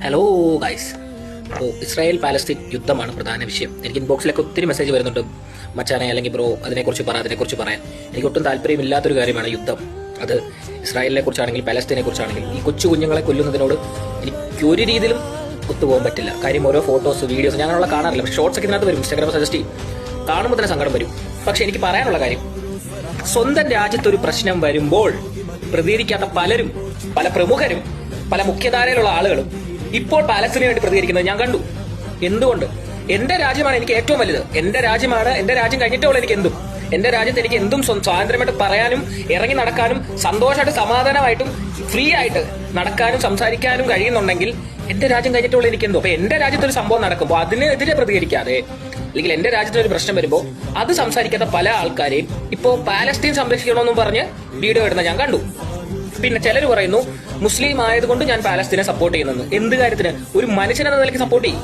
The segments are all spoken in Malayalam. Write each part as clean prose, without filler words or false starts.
Hello guys. അപ്പോൾ ഇസ്രായേൽ പാലസ്തീൻ യുദ്ധമാണ് പ്രധാന വിഷയം. എനിക്ക് ഇൻബോക്സിലൊക്കെ ഒത്തിരി മെസ്സേജ് വരുന്നുണ്ട്, മച്ചാനെ അല്ലെങ്കിൽ ബ്രോ അതിനെക്കുറിച്ച് പറയാൻ. എനിക്ക് ഒട്ടും താല്പര്യമില്ലാത്തൊരു കാര്യമാണ് യുദ്ധം. അത് ഇസ്രായേലിനെ കുറിച്ചാണെങ്കിൽ പാലസ്തീനെ കുറിച്ചാണെങ്കിൽ ഈ കൊച്ചു കുഞ്ഞുങ്ങളെ കൊല്ലുന്നതിനോട് എനിക്ക് ഒരു രീതിയിലും ഒത്തുപോകാൻ പറ്റില്ല. കാര്യം ഓരോ ഫോട്ടോസ് വീഡിയോസ് ഞാനുള്ള കാണാറില്ല, പക്ഷേ ഷോർട്സ് ഒക്കെ ഇതിനകത്ത് വരും, ഇൻസ്റ്റാഗ്രാം സജസ്റ്റ് ചെയ്യും, കാണുമ്പോൾ തന്നെ സങ്കടം വരും. പക്ഷെ എനിക്ക് പറയാനുള്ള കാര്യം, സ്വന്തം രാജ്യത്തൊരു പ്രശ്നം വരുമ്പോൾ പ്രതികരിക്കാത്ത പലരും, പല പ്രമുഖരും, പല മുഖ്യധാരയിലുള്ള ആളുകളും ഇപ്പോൾ പാലസ്തീനു വേണ്ടി പ്രതികരിക്കുന്നത് ഞാൻ കണ്ടു. എന്തുകൊണ്ട്? എന്റെ രാജ്യമാണ് എനിക്ക് ഏറ്റവും വലുത്. എന്റെ രാജ്യമാണ്, എന്റെ രാജ്യം കഴിഞ്ഞിട്ടുള്ള എനിക്ക് എന്തും. എന്റെ രാജ്യത്ത് എനിക്ക് എന്തും സ്വാതന്ത്ര്യമായിട്ട് പറയാനും ഇറങ്ങി നടക്കാനും സന്തോഷമായിട്ട് സമാധാനമായിട്ടും ഫ്രീ ആയിട്ട് നടക്കാനും സംസാരിക്കാനും കഴിയുന്നുണ്ടെങ്കിൽ എന്റെ രാജ്യം കഴിഞ്ഞിട്ടുള്ള എനിക്ക് എന്തോ. അപ്പൊ എന്റെ രാജ്യത്തൊരു സംഭവം നടക്കുമ്പോൾ അതിനെതിരെ പ്രതികരിക്കാതെ, അല്ലെങ്കിൽ എന്റെ രാജ്യത്തൊരു പ്രശ്നം വരുമ്പോൾ അത് സംസാരിക്കാത്ത പല ആൾക്കാരെയും ഇപ്പോ പാലസ്തീൻ സംരക്ഷിക്കണമെന്നും പറഞ്ഞ് വീഡിയോ ഇടുന്ന ഞാൻ കണ്ടു. പിന്നെ ചിലർ പറയുന്നു മുസ്ലിം ആയതുകൊണ്ട് ഞാൻ പാലസ്തീനെ സപ്പോർട്ട് ചെയ്യുന്നത്. എന്ത് കാര്യത്തിന്? ഒരു മനുഷ്യൻ എന്ന നിലയ്ക്ക് സപ്പോർട്ട് ചെയ്യും.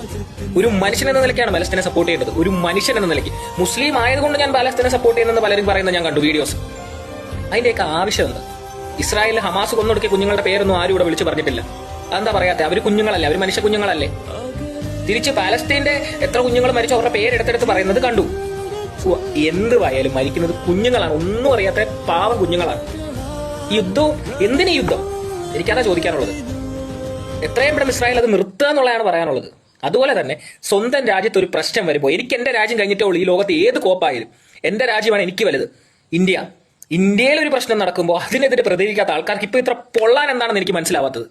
ഒരു മനുഷ്യൻ എന്ന നിലയ്ക്കാണ് പാലസ്തീനെ സപ്പോർട്ട് ചെയ്യേണ്ടത്. ഒരു മനുഷ്യൻ എന്ന നിലയ്ക്ക്. മുസ്ലിം ആയതുകൊണ്ട് ഞാൻ പാലസ്തീനെ സപ്പോർട്ട് ചെയ്യുന്നത് പലരും പറയുന്നത് ഞാൻ കണ്ടു വീഡിയോസ്. അതിന്റെയൊക്കെ ആവശ്യം എന്താ? ഇസ്രായേലിൽ ഹമാസ് കൊന്നൊടുക്കിയ കുഞ്ഞുങ്ങളുടെ പേരൊന്നും ആരും ഇവിടെ വിളിച്ചു പറഞ്ഞിട്ടില്ല. അതെന്താ പറയാത്ത? അവർ കുഞ്ഞുങ്ങളല്ലേ, അവർ മനുഷ്യ കുഞ്ഞുങ്ങളല്ലേ? തിരിച്ച് പാലസ്തീന്റെ എത്ര കുഞ്ഞുങ്ങൾ മരിച്ചു അവരുടെ പേരെടുത്തെടുത്ത് പറയുന്നത് കണ്ടു. എന്ത് വയാലും മരിക്കുന്നത് കുഞ്ഞുങ്ങളാണ്, ഒന്നും അറിയാത്ത പാവം കുഞ്ഞുങ്ങളാണ്. യുദ്ധവും എന്തിനു യുദ്ധം? എനിക്കതാ ചോദിക്കാനുള്ളത്. എത്രയും പെട്ടെന്ന് ഇസ്രായേൽ അത് നിർത്തുക എന്നുള്ളതാണ് പറയാനുള്ളത്. അതുപോലെ തന്നെ സ്വന്തം രാജ്യത്ത് ഒരു പ്രശ്നം വരുമ്പോൾ, എനിക്ക് എന്റെ രാജ്യം കഴിഞ്ഞിട്ടേ ഉള്ളൂ ഈ ലോകത്ത് ഏത് കോപ്പായാലും എന്റെ രാജ്യമാണ് എനിക്ക് വലുത്. ഇന്ത്യയിൽ ഒരു പ്രശ്നം നടക്കുമ്പോൾ അതിനെതിരെ പ്രതികരിക്കാത്ത ആൾക്കാർക്ക് ഇപ്പൊ ഇത്ര പൊള്ളാൻ എന്താണെന്ന് എനിക്ക് മനസ്സിലാവാത്തത്.